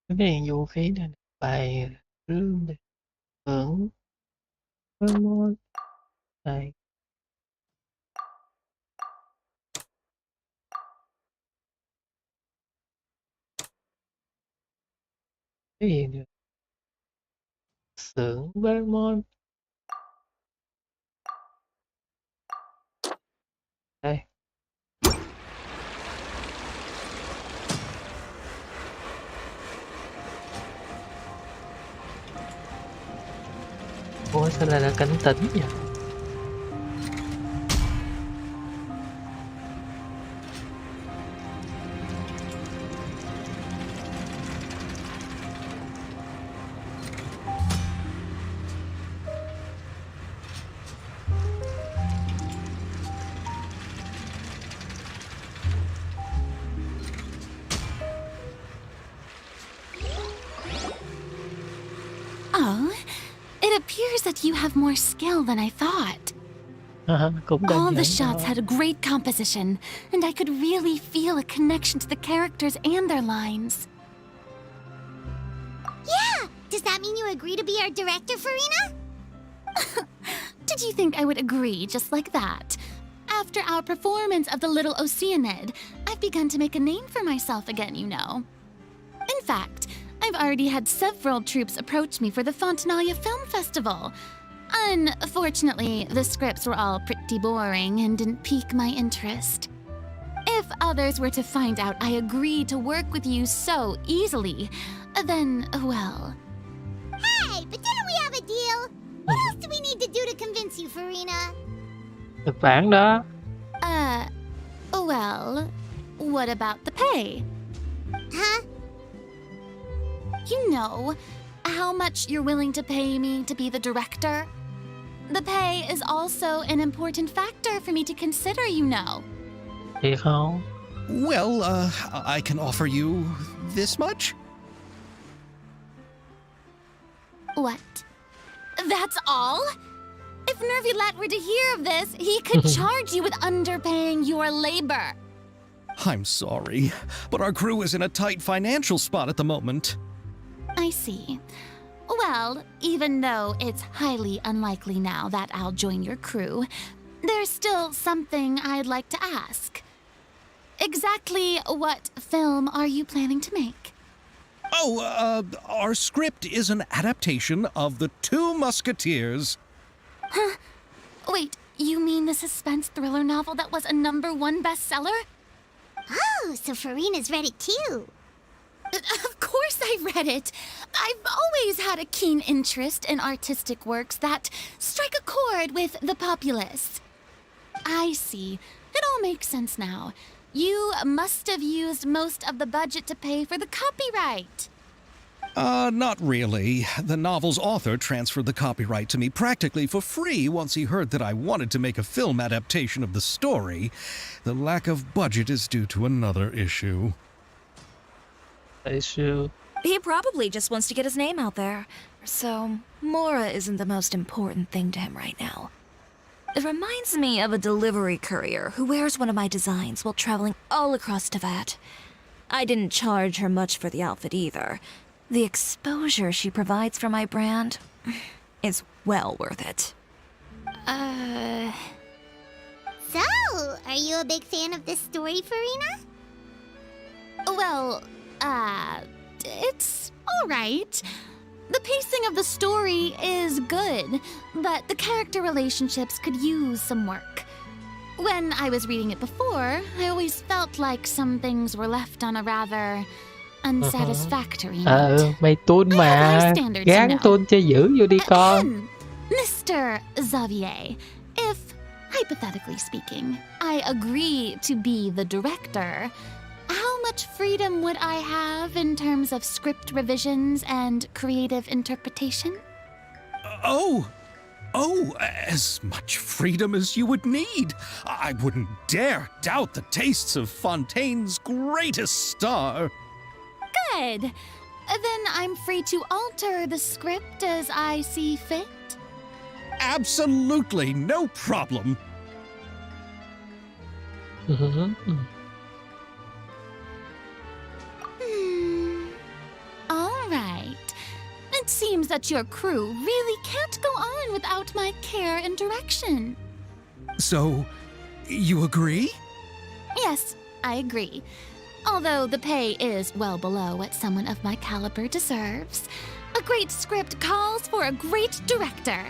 cái đèn vũ khí này bài rương này hưởng môn này cái gì được xưởng Vermont đây ủa sao lại là cảnh tỉnh vậy? Oh, it appears that you have more skill than I thought. Cũng All đơn the giản shots thôi. had a great composition, and I could really feel a connection to the characters and their lines. Yeah! Does that mean you agree to be our director, Farina? Did you think I would agree just like that? After our performance of The Little Oceanid, I've begun to make a name for myself again, you know. In fact, I've already had several troops approach me for the Fontanalia Film Festival. Unfortunately, the scripts were all pretty boring and didn't pique my interest. If others were to find out I agreed to work with you so easily, then, well... Hey, but didn't we have a deal? What else do we need to do to convince you, Farina? Kịch bản đó. Well, what about the pay? Huh? You know, how much you're willing to pay me to be the director? The pay is also an important factor for me to consider, you know. Thiệt không? Well, I can offer you this much. What? That's all? If Nervilet were to hear of this, he could charge you with underpaying your labor. I'm sorry, but our crew is in a tight financial spot at the moment. I see. Well, even though it's highly unlikely now that I'll join your crew, there's still something I'd like to ask. Exactly what film are you planning to make? Oh, our script is an adaptation of The Two Musketeers. Huh? Wait, you mean the suspense thriller novel that was a #1 bestseller? Oh, so Farina's read it too. Of course I read it. I've always had a keen interest in artistic works that strike a chord with the populace. I see. It all makes sense now. You must have used most of the budget to pay for the copyright. Not really. The novel's author transferred the copyright to me practically for free once he heard that I wanted to make a film adaptation of the story. The lack of budget is due to another issue. Issue. He probably just wants to get his name out there. So, Mora isn't the most important thing to him right now. It reminds me of a delivery courier who wears one of my designs while traveling all across Teyvat. I didn't charge her much for the outfit either. The exposure she provides for my brand is well worth it. So, are you a big fan of this story, Farina? Well, it's all right. The pacing of the story is good, but the character relationships could use some work. When I was reading it before, I always felt like some things were left on a rather unsatisfactory note. Mày tuôn I have high mà. standards, Gán you know. tuôn cho dữ vô đi con. Mr. Xavier, if, hypothetically speaking, I agree to be the director, how much freedom would I have in terms of script revisions and creative interpretation? Oh, as much freedom as you would need. I wouldn't dare doubt the tastes of Fontaine's greatest star. Good. Then I'm free to alter the script as I see fit. Absolutely no problem. All right. It seems that your crew really can't go on without my care and direction. So, you agree? Yes, I agree. Although the pay is well below what someone of my caliber deserves, a great script calls for a great director.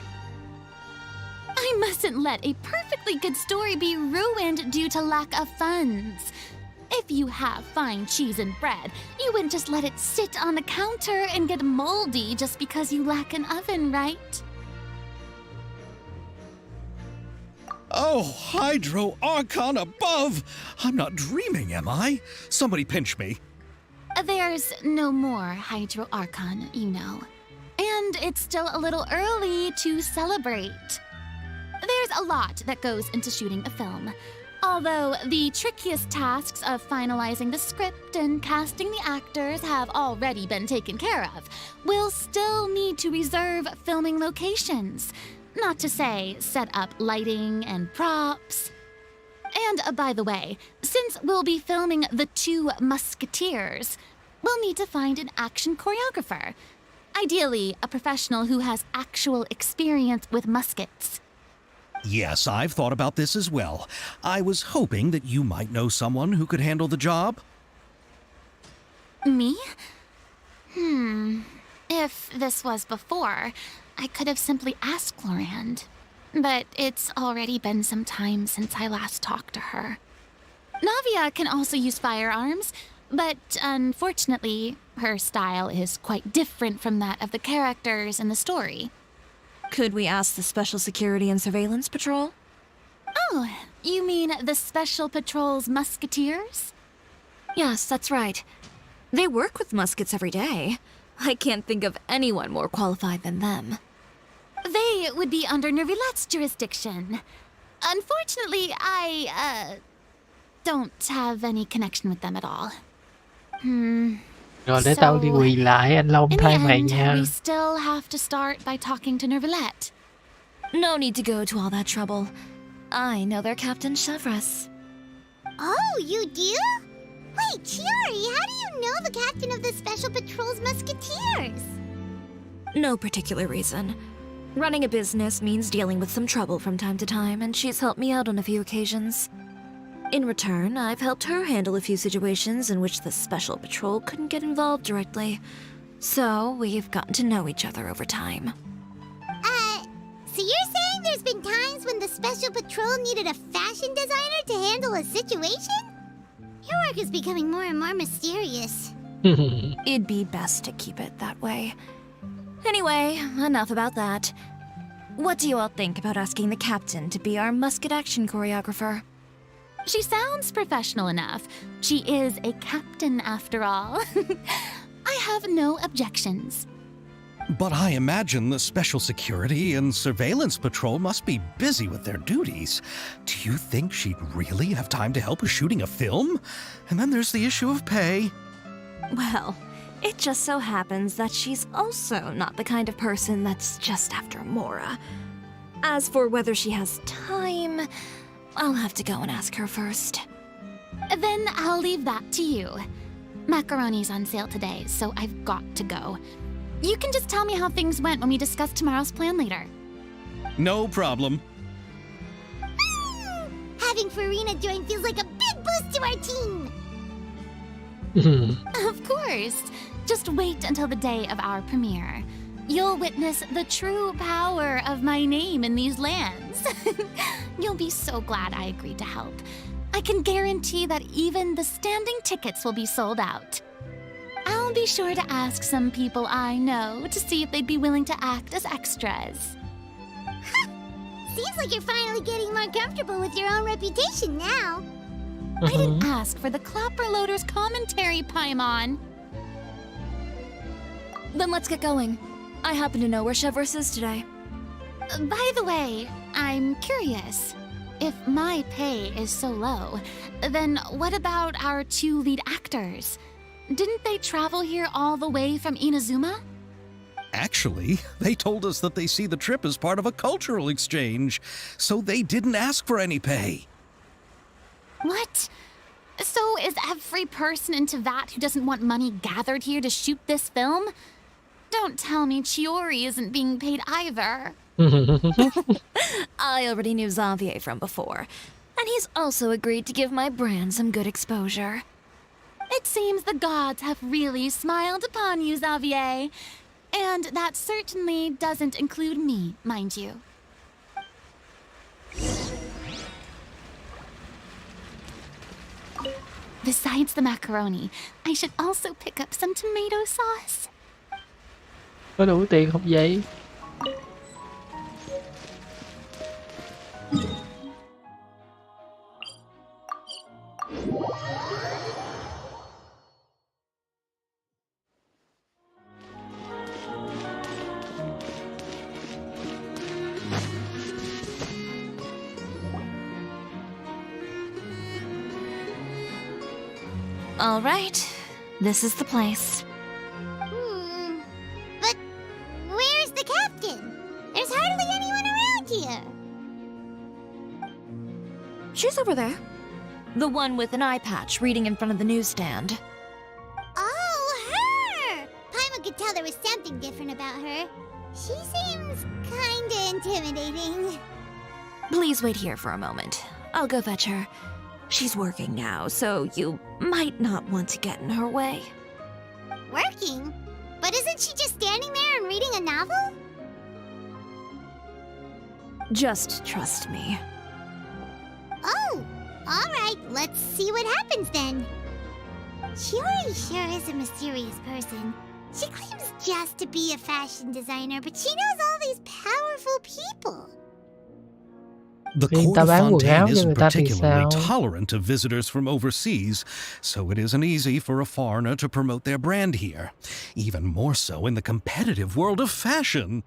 I mustn't let a perfectly good story be ruined due to lack of funds. If you have fine cheese and bread, you wouldn't just let it sit on the counter and get moldy just because you lack an oven, right? Oh, Hydro Archon above! I'm not dreaming, am I? Somebody pinch me. There's no more Hydro Archon, you know. And it's still a little early to celebrate. There's a lot that goes into shooting a film. Although the trickiest tasks of finalizing the script and casting the actors have already been taken care of, we'll still need to reserve filming locations. Not to say set up lighting and props. And by the way, since we'll be filming The Two Musketeers, we'll need to find an action choreographer. Ideally, a professional who has actual experience with muskets. Yes, I've thought about this as well. I was hoping that you might know someone who could handle the job. Me? If this was before, I could have simply asked Glorand. But it's already been some time since I last talked to her. Navia can also use firearms, but unfortunately, her style is quite different from that of the characters in the story. Could we ask the Special Security and Surveillance Patrol? Oh, you mean the Special Patrol's musketeers? Yes, that's right. They work with muskets every day. I can't think of anyone more qualified than them. They would be under Nervilet's jurisdiction. Unfortunately, I don't have any connection with them at all. Rồi để tao đi quỳ lại anh Long In the thay mày end, nha. we still have to start by talking to Nervalette. No need to go to all that trouble. I know their Captain Chevres. Oh, you do? Wait, Chiori, how do you know the captain of the Special Patrol's Musketeers? No particular reason. Running a business means dealing with some trouble from time to time, and she's helped me out on a few occasions. In return, I've helped her handle a few situations in which the Special Patrol couldn't get involved directly. So, we've gotten to know each other over time. So you're saying there's been times when the Special Patrol needed a fashion designer to handle a situation? Your work is becoming more and more mysterious. It'd be best to keep it that way. Anyway, enough about that. What do you all think about asking the captain to be our musket action choreographer? She sounds professional enough. She is a captain after all. I have no objections. But I imagine the Special Security and Surveillance Patrol must be busy with their duties. Do you think she'd really have time to help with shooting a film? And then there's the issue of pay. Well, it just so happens that she's also not the kind of person that's just after Mora. As for whether she has time, I'll have to go and ask her first. Then I'll leave that to you. Macaroni's on sale today, so I've got to go. You can just tell me how things went when we discuss tomorrow's plan later. No problem. Having Farina join feels like a big boost to our team. Of course. Just wait until the day of our premiere. You'll witness the true power of my name in these lands. You'll be so glad I agreed to help. I can guarantee that even the standing tickets will be sold out. I'll be sure to ask some people I know to see if they'd be willing to act as extras. Seems like you're finally getting more comfortable with your own reputation now. I didn't ask for the Clapper Loader's commentary, Paimon. Then let's get going. I happen to know where Chevres is today. By the way, I'm curious. If my pay is so low, then what about our two lead actors? Didn't they travel here all the way from Inazuma? Actually, they told us that they see the trip as part of a cultural exchange, so they didn't ask for any pay. What? So is every person in Teyvat who doesn't want money gathered here to shoot this film? Don't tell me Chiori isn't being paid either. I already knew Xavier from before, and he's also agreed to give my brand some good exposure. It seems the gods have really smiled upon you, Xavier. And that certainly doesn't include me, mind you. Besides the macaroni, I should also pick up some tomato sauce. Có đủ tiền không vậy? All right, this is the place. But where's the captain? There's hardly anyone around here. She's over there. The one with an eye patch reading in front of the newsstand. Oh, her! Paimon could tell there was something different about her. She seems kinda intimidating. Please wait here for a moment. I'll go fetch her. She's working now, so you might not want to get in her way. Working? But isn't she just standing there and reading a novel? Just trust me. Oh, alright, let's see what happens then. Chiori sure is a mysterious person. She claims just to be a fashion designer, but she knows all these powerful people. The Khi court ta of bán quần áo Fontaine cho isn't người ta thì particularly sao? tolerant of visitors from overseas, so it isn't easy for a foreigner to promote their brand here. Even more so in the competitive world of fashion.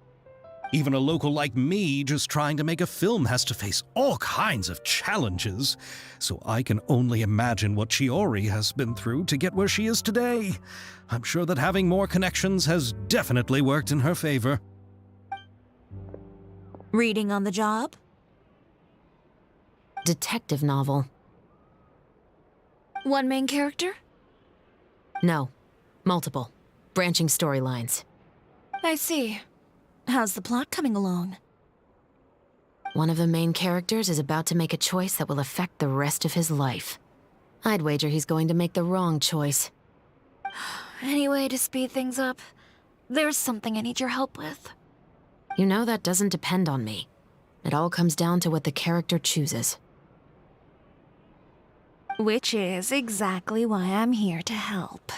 Even a local like me just trying to make a film has to face all kinds of challenges. So I can only imagine what Chiori has been through to get where she is today. I'm sure that having more connections has definitely worked in her favor. Reading on the job? Detective novel. One main character? No. Multiple. Branching storylines. I see. How's the plot coming along? One of the main characters is about to make a choice that will affect the rest of his life. I'd wager he's going to make the wrong choice. Any way to speed things up? There's something I need your help with. You know that doesn't depend on me. It all comes down to what the character chooses. Which is exactly why I'm here to help.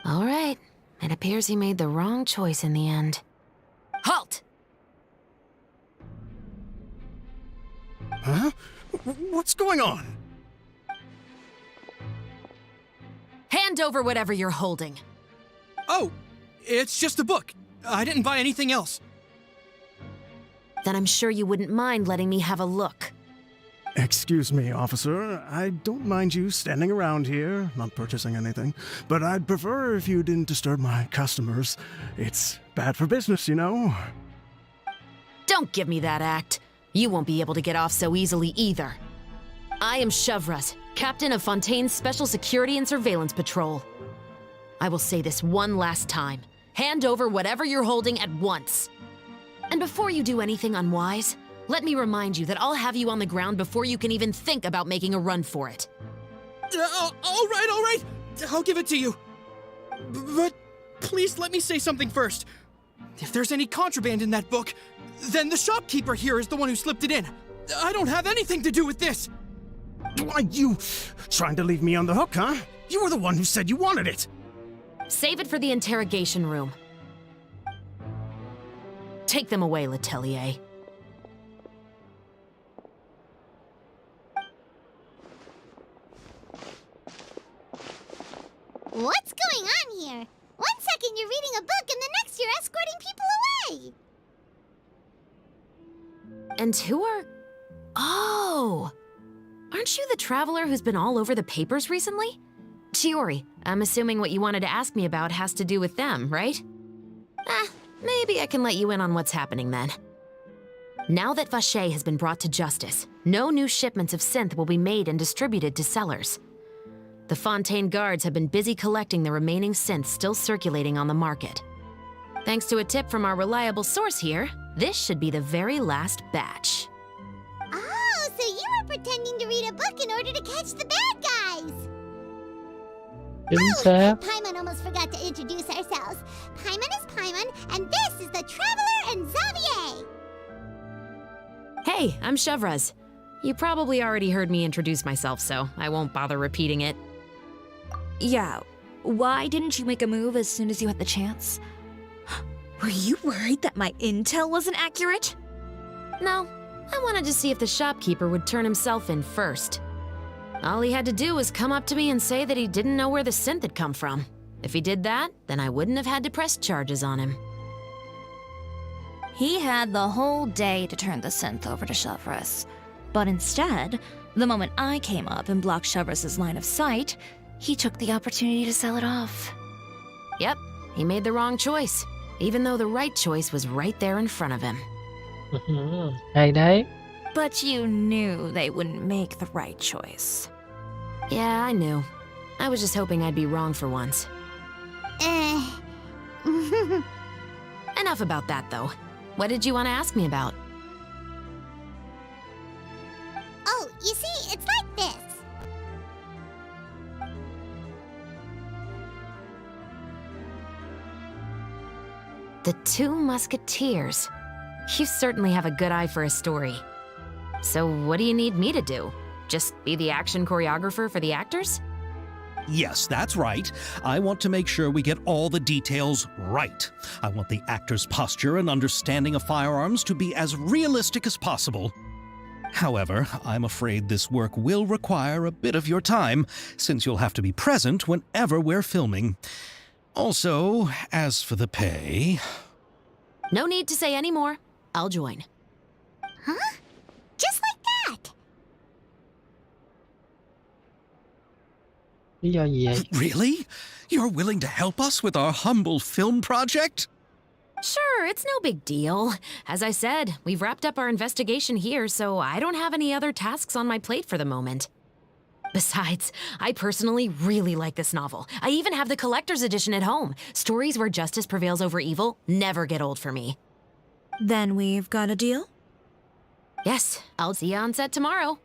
All right. It appears he made the wrong choice in the end. Halt! Huh? What's going on? Hand over whatever you're holding. Oh, it's just a book. I didn't buy anything else. Then I'm sure you wouldn't mind letting me have a look. Excuse me, officer. I don't mind you standing around here, not purchasing anything, but I'd prefer if you didn't disturb my customers. It's bad for business, you know. Don't give me that act. You won't be able to get off so easily either. I am Chevraz, captain of Fontaine's Special Security and Surveillance Patrol. I will say this one last time. Hand over whatever you're holding at once. And before you do anything unwise, let me remind you that I'll have you on the ground before you can even think about making a run for it. All right. I'll give it to you. But please let me say something first. If there's any contraband in that book, then the shopkeeper here is the one who slipped it in. I don't have anything to do with this. Why, you trying to leave me on the hook, huh? You were the one who said you wanted it. Save it for the interrogation room. Take them away, Letelier. What's going on here? 1 second you're reading a book and the next you're escorting people away. And who are... Oh! Aren't you the traveler who's been all over the papers recently? Chiori, I'm assuming what you wanted to ask me about has to do with them, right? Maybe I can let you in on what's happening then. Now that Vacher has been brought to justice, no new shipments of synth will be made and distributed to sellers. The Fontaine guards have been busy collecting the remaining synths still circulating on the market. Thanks to a tip from our reliable source here, this should be the very last batch. Oh, so you were pretending to read a book in order to catch the bad guys. Chính xác. Paimon almost forgot to introduce ourselves. Paimon is Paimon, and this is the Traveler and Xavier. Hey, I'm Chevraz. You probably already heard me introduce myself, so I won't bother repeating it. Yeah, why didn't you make a move as soon as you had the chance? Were you worried that my intel wasn't accurate? No, I wanted to see if the shopkeeper would turn himself in first. All he had to do was come up to me and say that he didn't know where the synth had come from. If he did that, then I wouldn't have had to press charges on him. He had the whole day to turn the synth over to Chevraz. But instead, the moment I came up and blocked Chevraz's line of sight, he took the opportunity to sell it off. Yep, he made the wrong choice, even though the right choice was right there in front of him. Hay đấy. But you knew they wouldn't make the right choice. Yeah, I knew. I was just hoping I'd be wrong for once. Enough about that, though. What did you want to ask me about? Oh, you see, it's like this. The Two Musketeers. You certainly have a good eye for a story. So what do you need me to do? Just be the action choreographer for the actors? Yes, that's right. I want to make sure we get all the details right. I want the actor's posture and understanding of firearms to be as realistic as possible. However, I'm afraid this work will require a bit of your time, since you'll have to be present whenever we're filming. Also, as for the pay... No need to say any more. I'll join. Huh? Just like that? Lý do gì vậy? Really? You're willing to help us with our humble film project? Sure, it's no big deal. As I said, we've wrapped up our investigation here, so I don't have any other tasks on my plate for the moment. Besides, I personally really like this novel. I even have the collector's edition at home. Stories where justice prevails over evil never get old for me. Then we've got a deal? Yes, I'll see you on set tomorrow.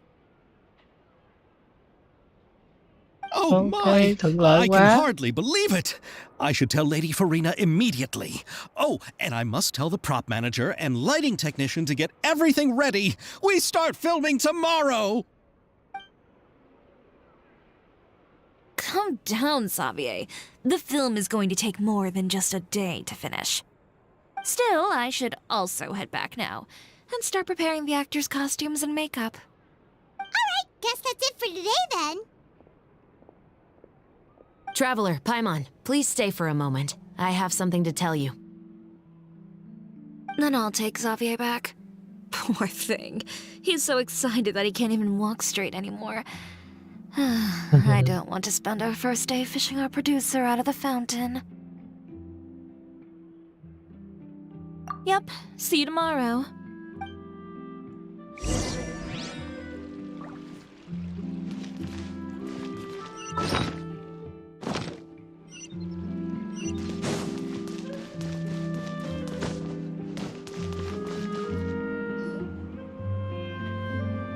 Oh Okay, my! thuận lợi I quá. can hardly believe it. I should tell Lady Farina immediately. Oh, and I must tell the prop manager and lighting technician to get everything ready. We start filming tomorrow! Calm down, Xavier. The film is going to take more than just a day to finish. Still, I should also head back now and start preparing the actors' costumes and makeup. Alright, guess that's it for today then. Traveler, Paimon, please stay for a moment. I have something to tell you. Then I'll take Xavier back. Poor thing. He's so excited that he can't even walk straight anymore. I don't want to spend our first day fishing our producer out of the fountain. Yep, see you tomorrow.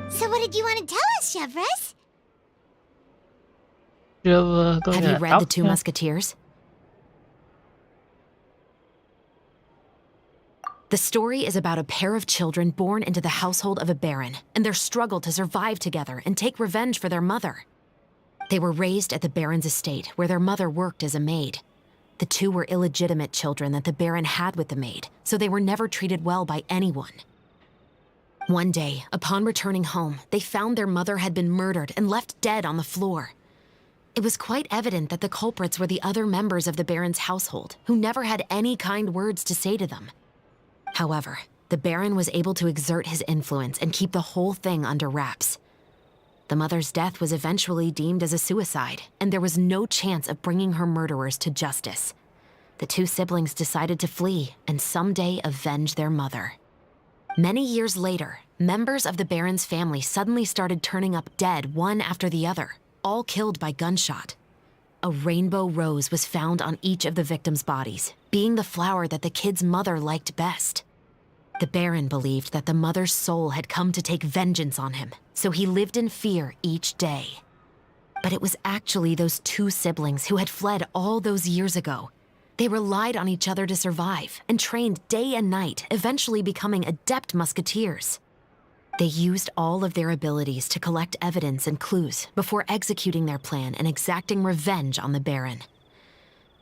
So what did you want to tell us, Chevres? Chưa tôi Have là you read tóc The Two nha. Musketeers? The story is about a pair of children born into the household of a baron and their struggle to survive together and take revenge for their mother. They were raised at the baron's estate, where their mother worked as a maid. The two were illegitimate children that the baron had with the maid, so they were never treated well by anyone. One day, upon returning home, they found their mother had been murdered and left dead on the floor. It was quite evident that the culprits were the other members of the baron's household, who never had any kind words to say to them. However, the baron was able to exert his influence and keep the whole thing under wraps. The mother's death was eventually deemed as a suicide, and there was no chance of bringing her murderers to justice. The two siblings decided to flee and someday avenge their mother. Many years later, members of the baron's family suddenly started turning up dead one after the other, all killed by gunshot. A rainbow rose was found on each of the victims' bodies, being the flower that the kid's mother liked best. The baron believed that the mother's soul had come to take vengeance on him, so he lived in fear each day. But it was actually those two siblings who had fled all those years ago. They relied on each other to survive and trained day and night, eventually becoming adept musketeers. They used all of their abilities to collect evidence and clues before executing their plan and exacting revenge on the baron.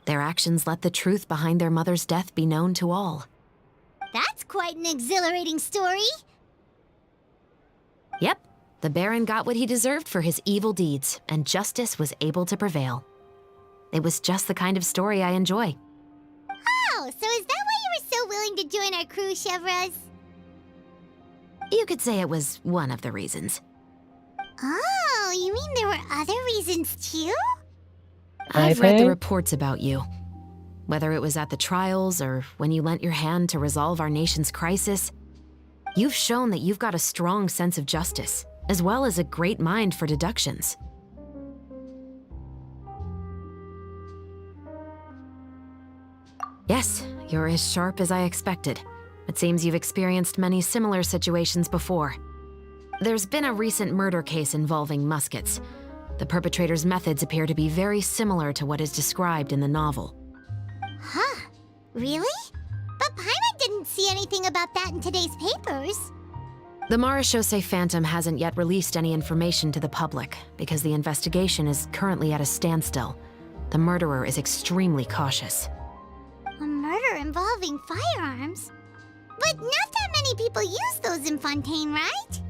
Their actions let the truth behind their mother's death be known to all. That's quite an exhilarating story. Yep, the baron got what he deserved for his evil deeds, and justice was able to prevail. It was just the kind of story I enjoy. Oh, so is that why you were so willing to join our crew, Chevres? You could say it was one of the reasons. Oh, you mean there were other reasons too? I've read the thế. reports about you. Whether it was at the trials or when you lent your hand to resolve our nation's crisis, you've shown that you've got a strong sense of justice, as well as a great mind for deductions. Yes, you're as sharp as I expected. It seems you've experienced many similar situations before. There's been a recent murder case involving muskets. The perpetrator's methods appear to be very similar to what is described in the novel. Huh? Really? But Paimon didn't see anything about that in today's papers. The Marashose Phantom hasn't yet released any information to the public because the investigation is currently at a standstill. The murderer is extremely cautious. A murder involving firearms? But not that many people use those in Fontaine, right?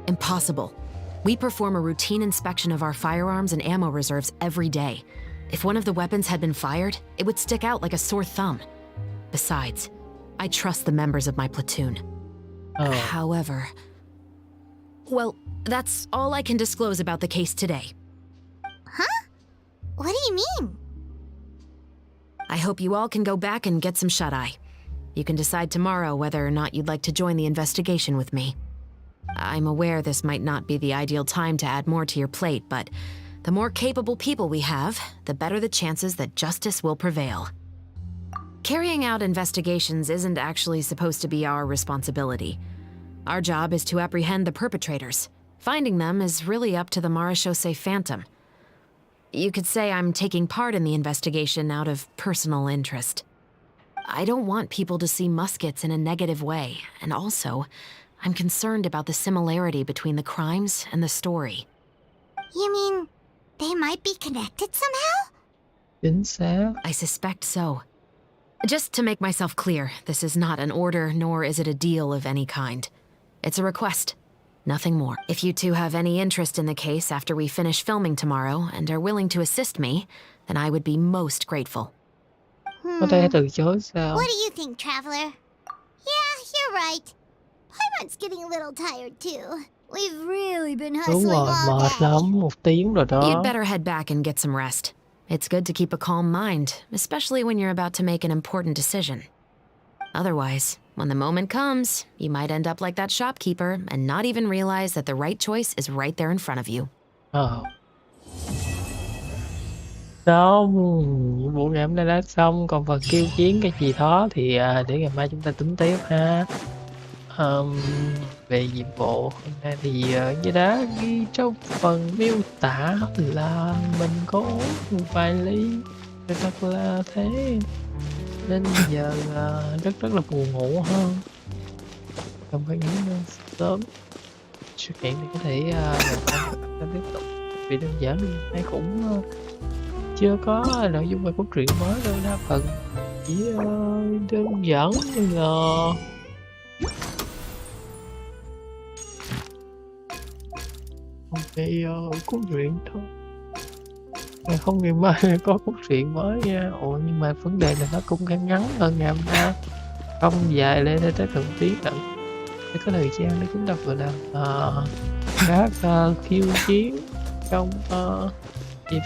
Impossible. We perform a routine inspection of our firearms and ammo reserves every day. If one of the weapons had been fired, it would stick out like a sore thumb. Besides, I trust the members of my platoon. However... Well, that's all I can disclose about the case today. Huh? What do you mean? I hope you all can go back and get some shut-eye. You can decide tomorrow whether or not you'd like to join the investigation with me. I'm aware this might not be the ideal time to add more to your plate, but the more capable people we have, the better the chances that justice will prevail. Carrying out investigations isn't actually supposed to be our responsibility. Our job is to apprehend the perpetrators. Finding them is really up to the Marashose Phantom. You could say I'm taking part in the investigation out of personal interest. I don't want people to see muskets in a negative way, and also, I'm concerned about the similarity between the crimes and the story. You mean they might be connected somehow? Chính xác. I suspect so. Just to make myself clear, this is not an order, nor is it a deal of any kind. It's a request, nothing more. If you two have any interest in the case after we finish filming tomorrow and are willing to assist me, then I would be most grateful. Có thể từ chối sao? What do you think, Traveler? Yeah, you're right. Paimon's getting a little tired too. We've really been Đúng hustling rồi, all mệt day. lắm, 1 tiếng rồi đó. You'd better head back and get some rest. It's good to keep a calm mind, especially when you're about to make an important decision. Otherwise, when the moment comes, you might end up like that shopkeeper and not even realize that the right choice is right there in front of you. Xong, nhiệm vụ ngày hôm nay đã xong. Còn phần khiêu chiến cái gì đó thì để ngày mai chúng ta tính tiếp ha. Về nhiệm vụ hôm nay thì như đã ghi trong phần miêu tả là mình có uống một vài ly thật là thế, nên giờ rất là buồn ngủ hơn, không phải nghỉ ngơi sớm. Sự kiện thì có thể ngày mai ta tiếp tục, vì đơn giản thì nay cũng chưa có nội dung về cốt truyện mới đâu, đa phần chỉ đơn giản như là về cốt truyện thôi. Ngày không, ngày mai có cốt truyện mới nha. Nhưng mà vấn đề là nó cũng ngắn hơn ngày hôm nay, không dài lên tới từng tiếng tận để có thời gian để chúng ta vừa làm các khiêu chiến trong event.